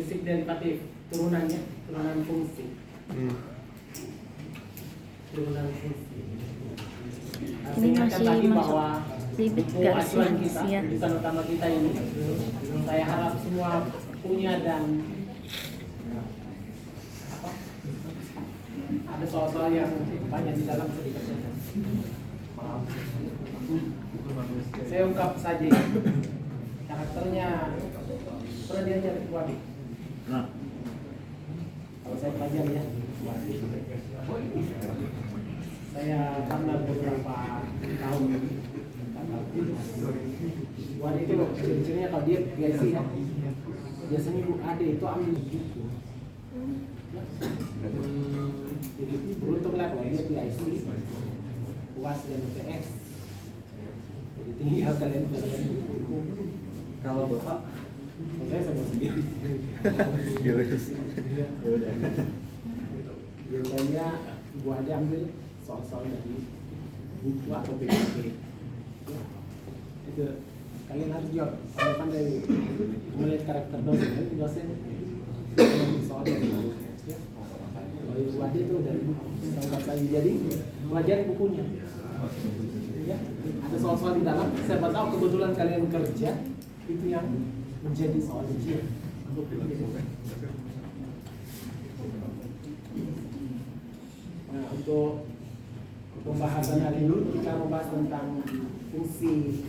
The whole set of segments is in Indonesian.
fisik derivatif turunannya, turunan fungsi. Turunan fungsi. Nah, Ini saya ingatkan tadi masih bahwa ribet buku gak acuan sih, kita, ya? tulisan utama kita ini, saya harap semua punya dan apa? Ada soal-soal yang banyak di dalam sedikit saja. Maaf. Saya ungkap saja ya. Karakternya pernah diajar Wadi. Nah, Kalau saya pelajari ya, saya karena beberapa tahun Wadi itu ciri-cirinya kalau dia PIC ya, biasanya Bu Ade itu ambil buku. Jadi beruntunglah kalau dia PIC, UAS dan UTS. Jadi tinggal kalian belajar buku. kalau Bapak Saya sama sendiri. Biasanya Ibu Ade ambil soal-soal dari buku atau PPT. Ya, itu kalian harus jawab. Pandai melihat karakter dosen soal dari buku. Ya. Kalau Ibu Ade itu dari buku. Sangat lagi jadi belajar bukunya. Ya, ada soal-soal di dalam. Siapa tahu kebetulan kalian kerja itu yang menjadi soal ujian. Nah, untuk pembahasan hari ini kita membahas tentang fungsi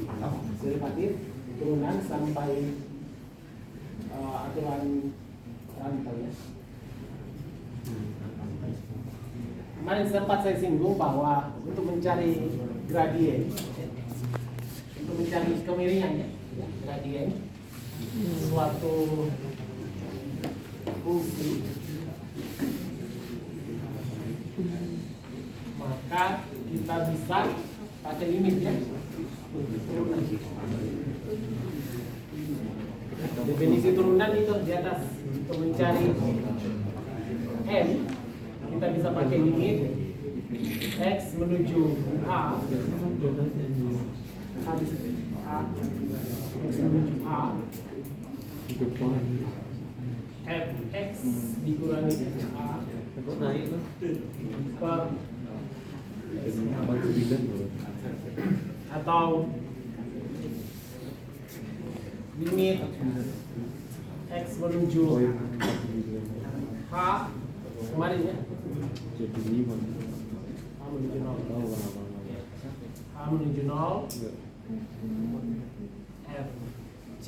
derivatif turunan sampai aturan rantai ya. Kemarin sempat saya singgung bahwa untuk mencari gradien, untuk mencari kemiringan ya, gradien suatu fungsi, maka kita bisa pakai limit ya. Definisi turunan itu di atas. Untuk mencari n, kita bisa pakai limit x menuju a, x menuju a, fx dikurangi a per atau limit x menuju h kemarin ya, h menuju 0, h menuju 0, f c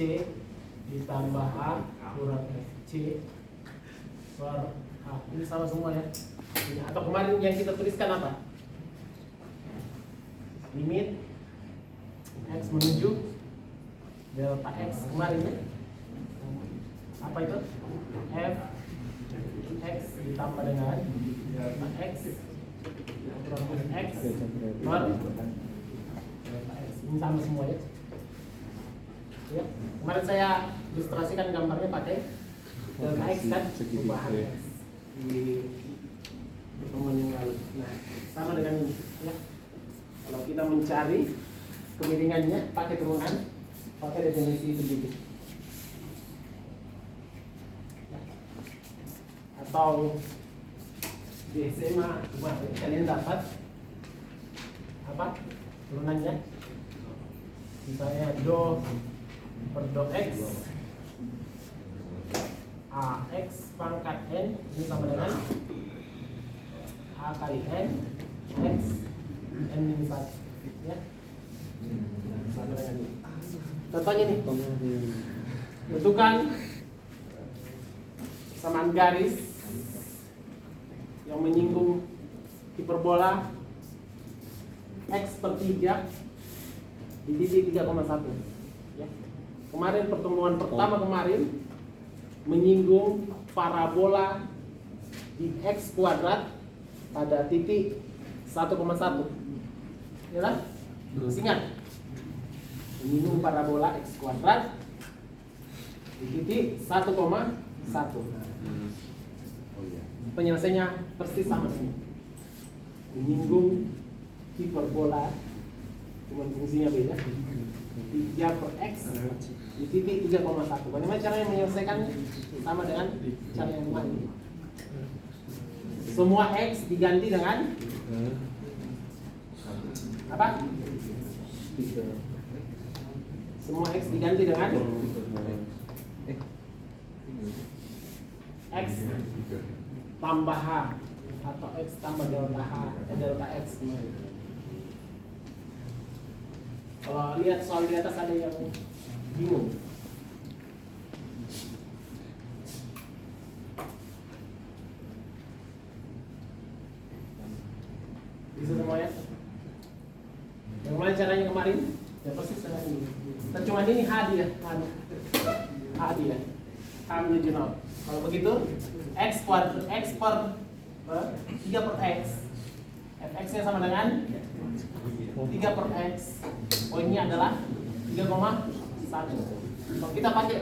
ditambah a kurang f c per h. Ini sama semua ya. Atau kemarin yang kita tuliskan apa? Limit x menuju delta x kemarin ya. Apa itu? F x ditambah dengan delta x kurang x per delta x. Ini sama semua ya. Ya. Kemarin saya ilustrasikan gambarnya pakai delta x kan, perubahan x di pertemuan yang lalu. Nah, sama dengan ini ya. Kalau kita mencari kemiringannya pakai turunan, pakai definisi itu gitu. Atau di SMA kalian dapat apa turunannya? Misalnya do per do x ax pangkat n ini sama dengan a kali n x n minus 1 ya. Sama dengan ini. Contohnya nih, tentukan samaan garis yang menyinggung hiperbola x per 3 di titik 3,1 ya. Kemarin pertemuan pertama kemarin menyinggung parabola di x kuadrat pada titik 1,1 ya kan? Ingat menyinggung parabola x kuadrat di titik 1,1. Penyelesaiannya persis sama sini. Menyinggung hiperbola, cuma fungsinya beda. 3 per x di titik 3,1. Bagaimana caranya menyelesaikannya? Sama dengan cara yang kemarin. Semua X diganti dengan apa? Semua X diganti dengan X tambah H atau X tambah delta H, delta X kemarin. Kalau lihat soal di atas ada yang bingung. Bisa semuanya? Yang mana caranya kemarin? Ya persis dengan ini. Dan cuma ini H dia, H dia. H menuju 0. Kalau begitu X per 3 per X, fx nya sama dengan 3 per X. Poinnya adalah 3,1. Kalau kita pakai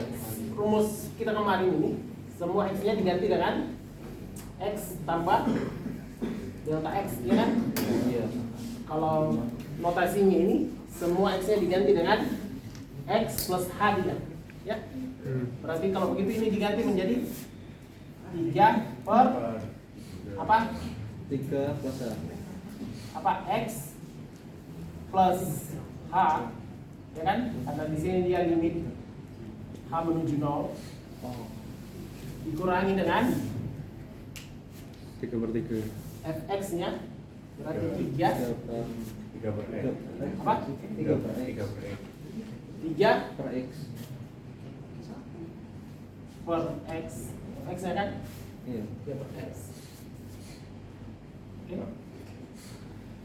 rumus kita kemarin ini, semua X nya diganti dengan X tambah delta X, ya kan? Iya. Kalau notasinya ini, semua X nya diganti dengan X plus H dia, ya. Berarti kalau begitu ini diganti menjadi 3 per apa? 3 plus H. Apa? X plus H, ya kan? Karena di sini dia limit H menuju 0. Oh. Dikurangi dengan 3/3. fx nya berarti 3 per X. apa? 3 per X. 3 Per X. per X. X nya kan? Iya. 3 per X. Oke.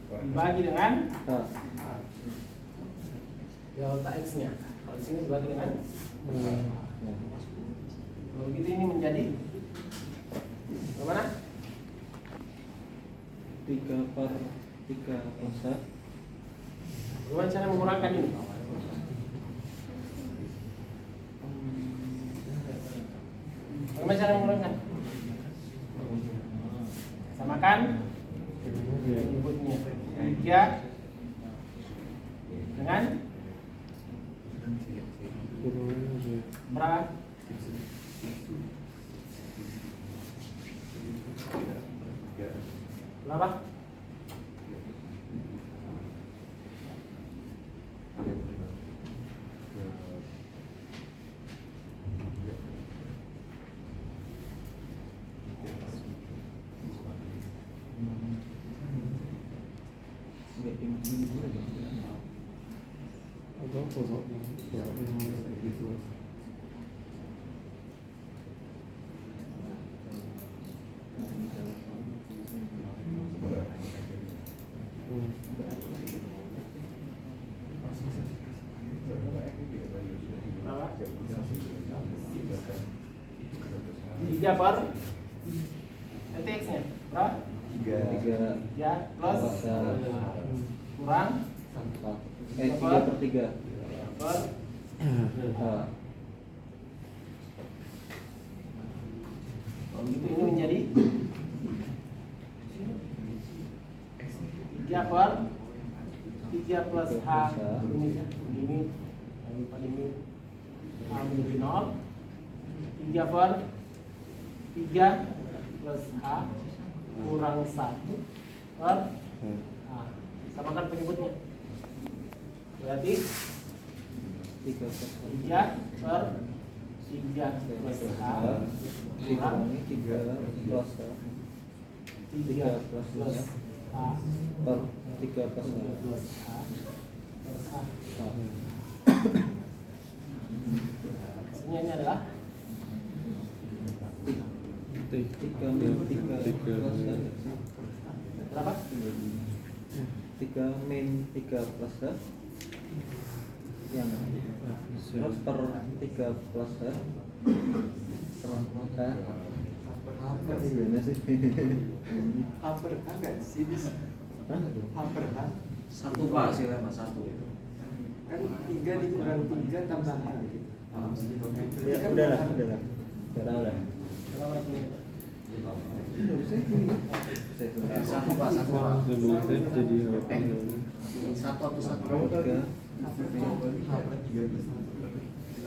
Dibagi dengan H. delta X nya. Kalau di sini dibagi dengan kalau begitu ini menjadi bagaimana? 3 per 3 plus H. Bagaimana cara mengurangkan ini? Bagaimana cara mengurangkan? Samakan inputnya 3 dengan berapa? Berapa? Ada apa kok? Gitu. Berapa? 3 per nanti X nya berapa? 3 3 plus kurang 3 per 3 per H. kalau gitu ini menjadi 3 per 3 plus H ini H menuju 0. 3 per 3 plus H kurang 1 per H. Samakan penyebutnya. Berarti 3 plus 3 per 3 plus H kurang dikurangi 3 plus H. 3 plus H Per 3 plus H. plus H plus H. Maksudnya ini adalah 3 min 3 plus H. berapa? 3 min 3 plus H yang terus per 3 plus H per H gimana sih? Hampir enggak sih bis hampir kan Satu pak sih mas, satu. kan 3 dikurang 3 tambah H gitu. Ya udahlah. Berapa ini? Satu pak, satu pak. Jadi apa? Satu atau satu. 3 Hampir 3 bis.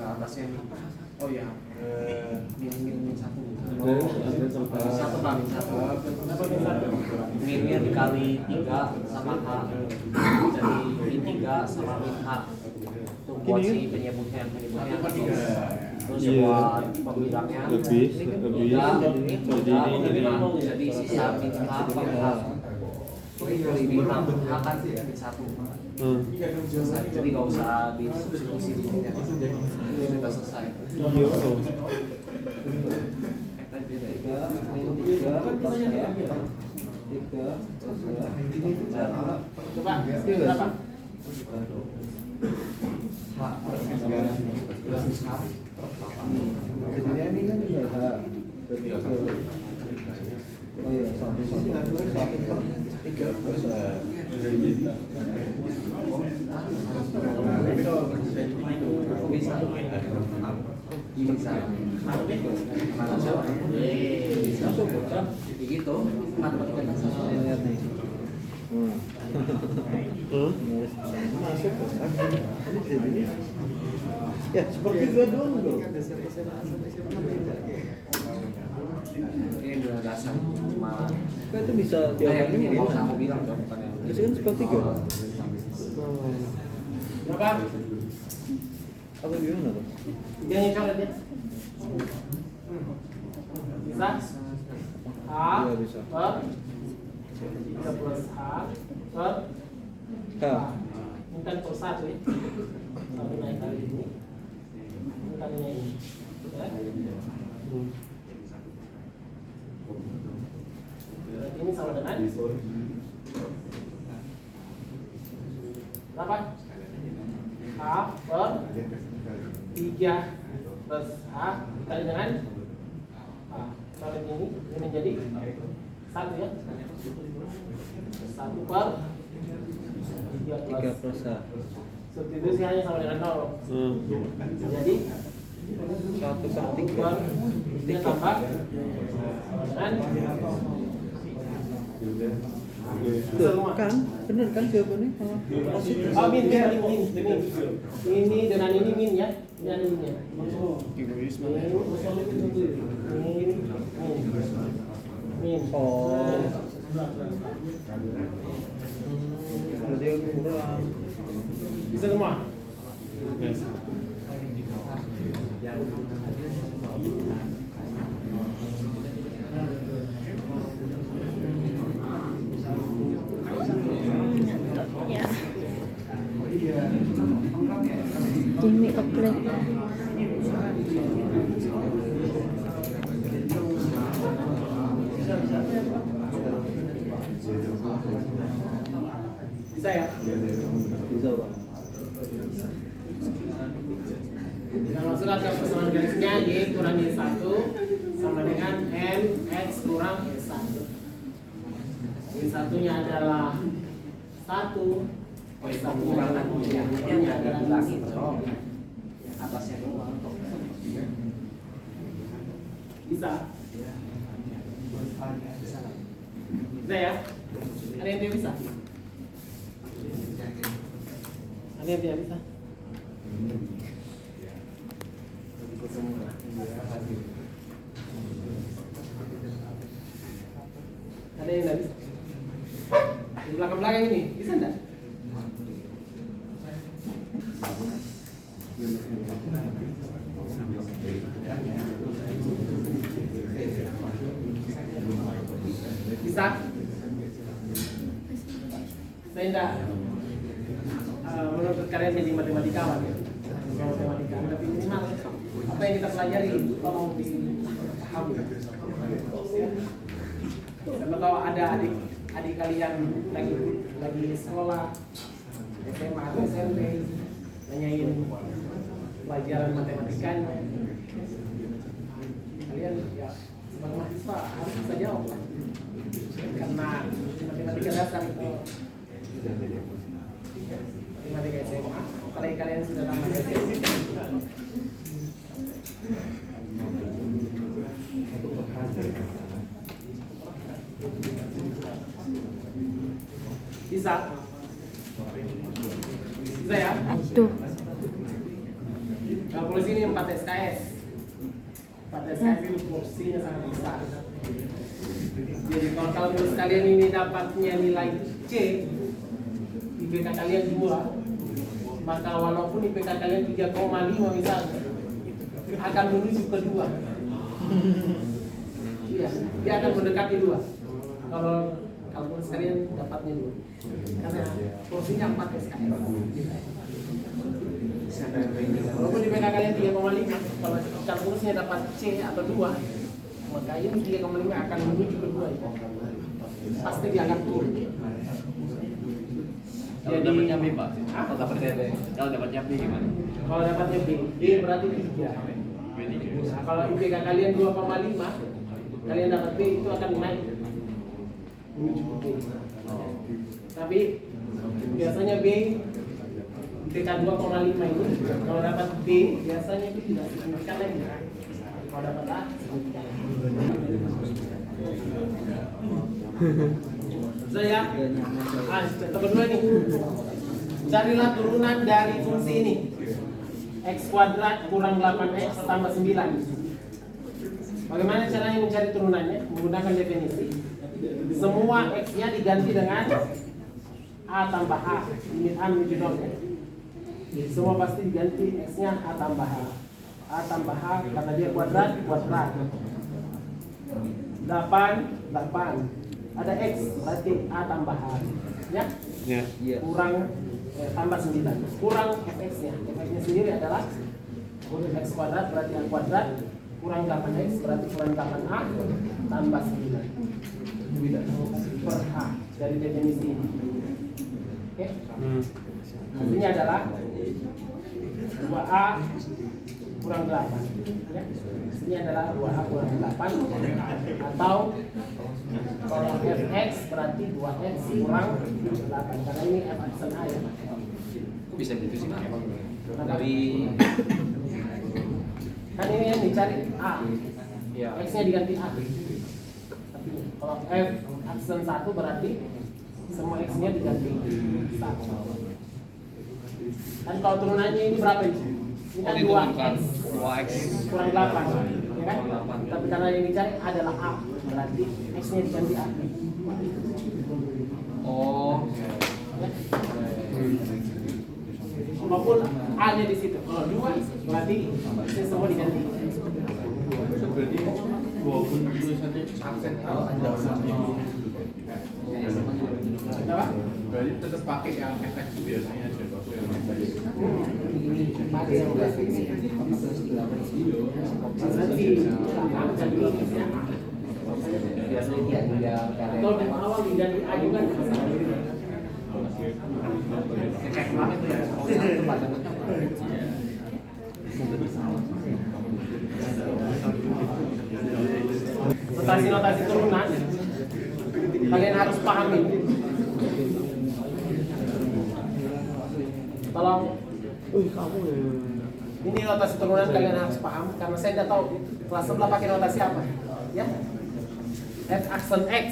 ke atasnya oh ya min satu satu Pak, min satu Apa min satu? minnya dikali 3 sama H jadi min 3 sama min H itu buat si penyebutnya terus buat pembilangnya lebih jadi sisa min H per H min H kan min satu selesai. Jadi nggak usah disubstitusi di sini sudah selesai. Coba, berapa? Oh iya, satu Bisa. Mana siapa? Bisa. Begitu. Matematika dasar. lihat nih. Masuk ini. Ya, seperti gua dulu. Ini udah dasar cuma. Kan itu bisa Yang ini mau diapain? aku bilang dong bukan yang. Itu kan seperti gua. Berapa? Apa gimana tuh? Dia yang coretnya. Bisa? H Iya, bisa. per 3 plus H per H. ini kan per 1 ya. Satu naik kali ini. Ini kalinya ini. Ya. Berarti ini sama dengan berapa? H per 3 plus H dikali dengan H. Kalau ini menjadi 1 ya. 1 per 3 3 plus plus H. substitusi hanya sama dengan 0. Jadi 1 per 1 3. per 3 tambah dengan Tuh, kan? Bener kan jawabannya? oh min ini dengan ini min ya, dan ini ya. Min. Oh. Ada yang kurang. Bisa semua. Jimmy apply. Bisa ya? Bisa, Pak. Nah, maksudnya ada persamaan garisnya Y kurang Y1 sama dengan MX kurang Y1. Y1 nya adalah 1. Itu kurangan yang adalah lagi dong. Atasnya doang. Bisa. Bisa ya? Ada yang tidak bisa? Ada yang tidak bisa? Ada yang tidak bisa? Di belakang-belakang ini, bisa enggak? Bisa? Saya enggak menuntut kalian jadi matematikawan ya. Matematika, tapi minimal apa yang kita pelajari tolong dipahami. Siapa tahu ada adik kalian lagi sekolah SMA atau SMP nanyain pelajaran matematikanya, kalian ya sebagai mahasiswa harus bisa jawab karena matematika dasar itu matematika SMA. Apalagi kalian sudah tamat SMP. Bisa? Bisa ya? Aduh. Kalau sini SKS itu porsinya sangat besar. Jadi kalau menurut kalian ini dapatnya nilai C, IPK kalian 2, maka walaupun IPK kalian 3,5 misalnya, akan menuju ke 2. Iya, dia akan mendekati 2. Kalau menurut kalian dapatnya 2, karena porsinya 4 SKS. Walaupun IPK kalian 3,5, kalau kalkulusnya dapat C atau 2, maka ini 3,5 akan menuju ke 2 itu. Pasti dia akan turun. Kalau dapatnya B, Pak. Kalau dapatnya B. Kalau dapatnya B gimana? Kalau dapatnya B berarti 3. Nah, kalau IPK kalian 2,5, kalian dapat B itu akan naik menuju ke B. Tapi biasanya B IPK 2,5 itu kalau dapat B biasanya itu tidak signifikan lagi. Kalau dapat A signifikan. Saya contoh kedua nih, carilah turunan dari fungsi ini, x kuadrat kurang 8x tambah 9. Bagaimana caranya mencari turunannya? Menggunakan definisi. Semua x-nya diganti dengan a tambah a, limit a menuju 0 ya. Semua pasti diganti x-nya a tambah a. A tambah a karena dia kuadrat. 8 ada x berarti a tambah a ya. Ya. Kurang tambah 9 kurang fx-nya. Fx-nya sendiri adalah x kuadrat berarti a kuadrat kurang 8x berarti kurang 8a tambah 9 per a dari definisi ini. Oke. Hasilnya adalah 2a kurang 8 ya. Hasilnya adalah 2a kurang 8 atau kalau fx berarti 2x kurang 8 karena ini f aksen a ya. Kok bisa gitu sih, Pak? Dari Kan ini yang dicari a, ya. x-nya diganti a. Tapi kalau f aksen 1 berarti semua x-nya diganti 1. Kan kalau turunannya ini berapa ini? Ini kan 2x 2x kurang 8 ya kan? Kurang 8. Tapi karena yang dicari adalah a, berarti x-nya diganti a. Oh. Ya. Walaupun a-nya di situ. Kalau 2 berarti x-nya semua diganti. Berarti walaupun tulisannya aksen Kenapa? berarti tetap pakai yang efek biasanya aja waktu yang Kalau dari awal diganti a juga Kayak kemarin tuh ya. Oh, itu pasangan. notasi-notasi turunan kalian harus pahami. Tolong ini notasi turunan kalian harus paham karena saya tidak tahu kelas sebelah pakai notasi apa ya. F aksen X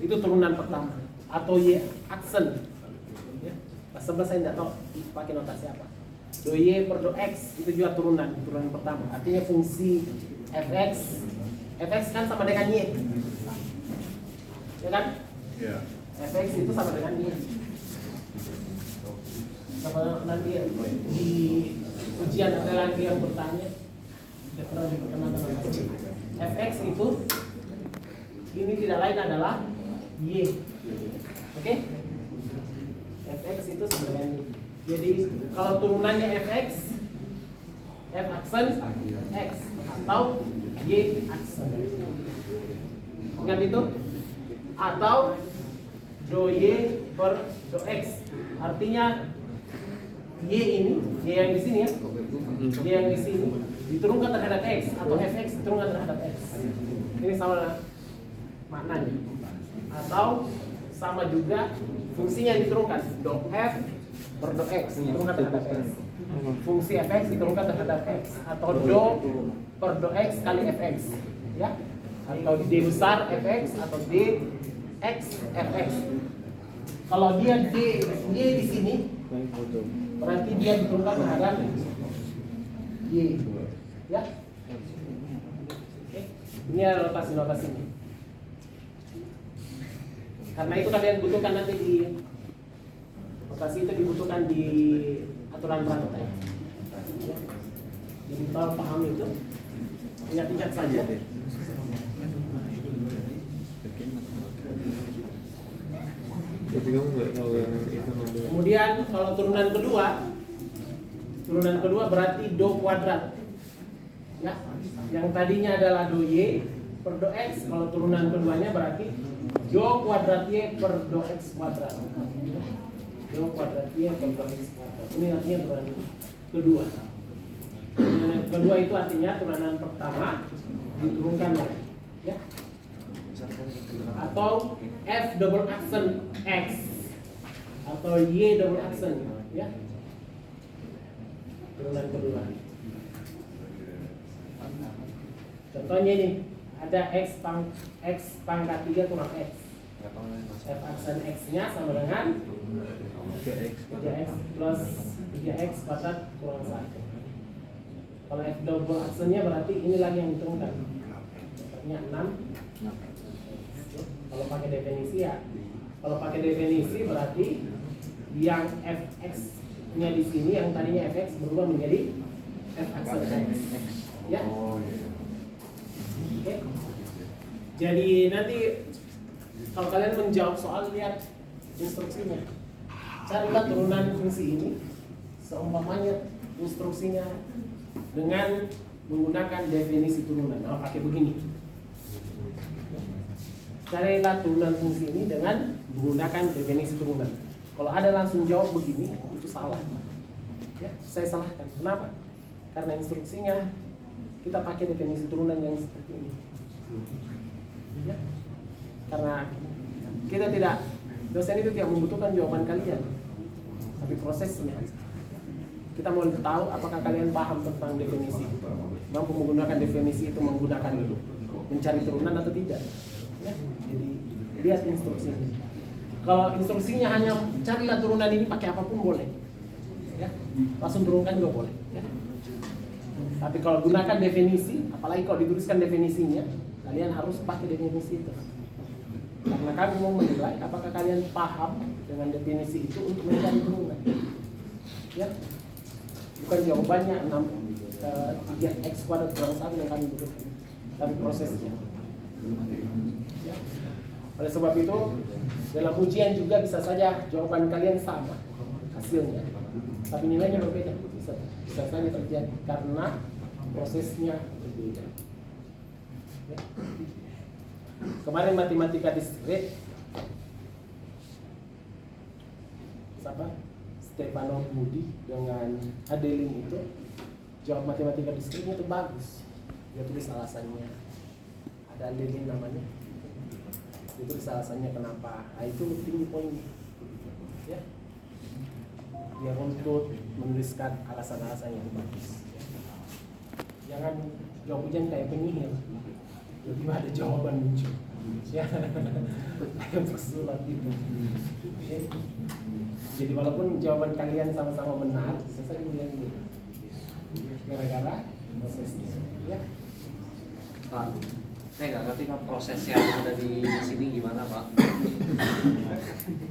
itu turunan pertama atau Y aksen ya. Kelas sebelah saya tidak tahu pakai notasi apa. Do Y per do X itu juga turunan pertama, artinya fungsi fx kan sama dengan Y ya kan? ya. Fx itu sama dengan Y. Sama nanti di ujian ada lagi yang bertanya pernah diperkenalkan fx itu ini tidak lain adalah Y. Oke? Fx itu sama dengan Y. Jadi kalau turunannya fx f aksen x atau y aksen. Ingat itu? Atau do y per do x. Artinya y ini, y yang di sini ya, y yang di sini diturunkan terhadap x atau fx diturunkan terhadap x. Ini sama maknanya. Atau sama juga fungsinya diturunkan do f per do x diturunkan terhadap x. Fungsi fx diturunkan terhadap x atau do per do x kali fx ya, atau d besar fx atau d x fx. Kalau dia d di sini berarti dia diturunkan terhadap y ya. Ini adalah notasi ini. Karena itu kalian butuhkan nanti di notasi itu dibutuhkan di aturan rantai. Jadi kalau paham itu, ingat-ingat saja. Jadi kamu nggak tahu yang itu nanti. Kemudian kalau turunan kedua berarti do kuadrat. Ya, yang tadinya adalah do y per do x, kalau turunan keduanya berarti do kuadrat y per do x kuadrat. Do kuadrat y per do x kuadrat. Ini artinya turunan kedua. Turunan kedua itu artinya turunan pertama diturunkan lagi. Ya. Atau f double accent x atau y double accent, ya. Turunan kedua. Contohnya ini ada x pangkat 3 kurang x. F aksen x-nya sama dengan 3x plus 3x kuadrat kurang 1. Kalau f double aksennya berarti ini lagi yang diturunkan. Artinya 6. Kalau pakai definisi ya. Kalau pakai definisi berarti yang fx-nya di sini yang tadinya fx berubah menjadi f aksen x. Ya. Oke. Jadi nanti kalau kalian menjawab soal lihat instruksinya. Carilah turunan fungsi ini seumpamanya instruksinya dengan menggunakan definisi turunan. Nah, pakai begini. Carilah turunan fungsi ini dengan menggunakan definisi turunan. Kalau ada langsung jawab begini, itu salah. Ya, saya salahkan. Kenapa? Karena instruksinya kita pakai definisi turunan yang seperti ini. Ya. Karena kita tidak, dosen itu tidak membutuhkan jawaban kalian, tapi prosesnya. Kita mau tahu apakah kalian paham tentang definisi, mampu menggunakan definisi itu menggunakan mencari turunan atau tidak. Ya, jadi lihat instruksinya. Kalau instruksinya hanya carilah turunan ini pakai apapun boleh, ya, langsung turunkan juga boleh. Ya. Tapi kalau gunakan definisi, apalagi kalau dituliskan definisinya, kalian harus pakai definisi itu. Karena kami mau menilai apakah kalian paham dengan definisi itu untuk mencari turunan. Ya, bukan jawabannya 3x kuadrat kurang 1 yang kami butuhkan, tapi prosesnya. Ya. Oleh sebab itu dalam ujian juga bisa saja jawaban kalian sama hasilnya, tapi nilainya berbeda. Bisa saja terjadi karena prosesnya berbeda. Ya. Kemarin matematika diskrit, Stefano Budi dengan Adeline itu jawab matematika diskritnya itu bagus. Dia tulis alasannya. Ada Adeline namanya. Dia tulis alasannya kenapa. Nah, itu tinggi poinnya. Ya. Dia untuk menuliskan alasan-alasannya itu bagus. Jangan jawab ujian kayak penyihir. Tiba-tiba ada jawaban muncul. Ya. Kayak bersulat itu. Ya. Jadi walaupun jawaban kalian sama-sama benar, saya bilang gitu. Gara-gara prosesnya. Ya. Pak, saya nggak ngerti Pak proses yang ada di sini gimana Pak?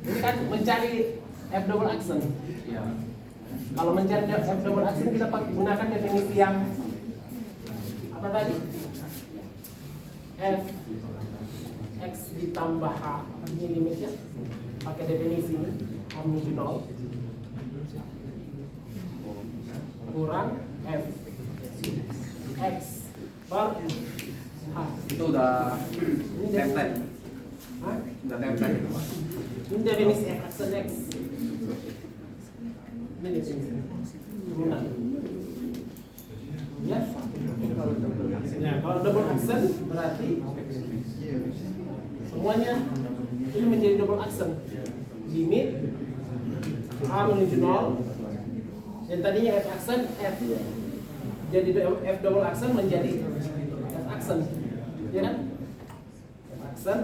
Ini kan mencari f double accent. Ya. Kalau mencari f double accent kita gunakan definisi yang apa tadi? F x ditambah h, ini limitnya. Pakai definisi ini menuju 0 kurang f x per h. Itu udah template. Hah? Udah template itu Pak. Ini definisi f aksen x. Ini definisi turunan. Ya. Nah, kalau double aksen berarti semuanya ini menjadi double aksen. Limit h menuju 0 dan tadinya f aksen f. Jadi f double aksen menjadi f aksen. Ya kan? F aksen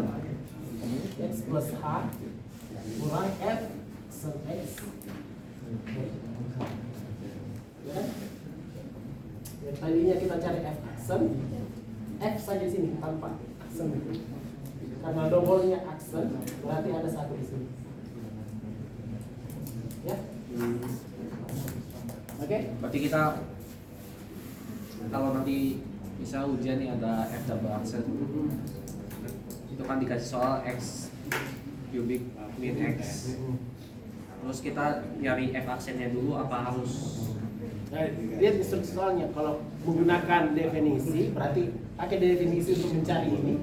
x plus h kurang f aksen x. Ya kan? Yang tadinya kita cari f aksen F saja sini tanpa aksen. Karena double-nya aksen, berarti ada satu di sini. Ya. Oke. Berarti kita kalau nanti bisa ujian nih ada F double aksen, itu kan dikasih soal X cubic min X. Terus kita nyari F aksennya dulu apa harus? Nah, lihat instruksi soalnya, kalau menggunakan definisi berarti pakai definisi untuk mencari ini.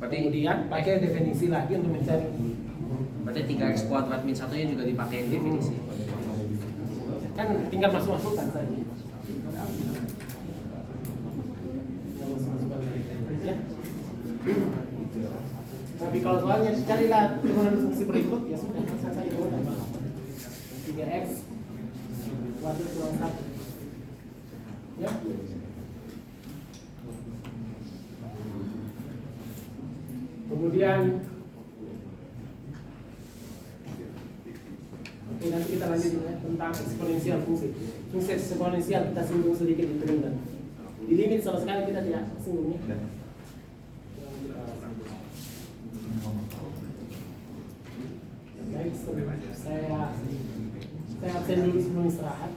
Kemudian pakai definisi lagi untuk mencari ini. Berarti 3x kuadrat min 1 nya juga dipakai definisi. Kan tinggal masuk-masukkan saja. Ya. Tapi kalau soalnya carilah turunan fungsi berikut, ya sudah selesai itu. 3x kuadrat kurang 1. Ya. Kemudian oke, nanti kita lanjut ya, tentang eksponensial fungsi. Fungsi eksponensial kita singgung sedikit di turunan. Di limit sama sekali kita tidak singgungnya. Baik, saya absen dulu sebelum istirahat.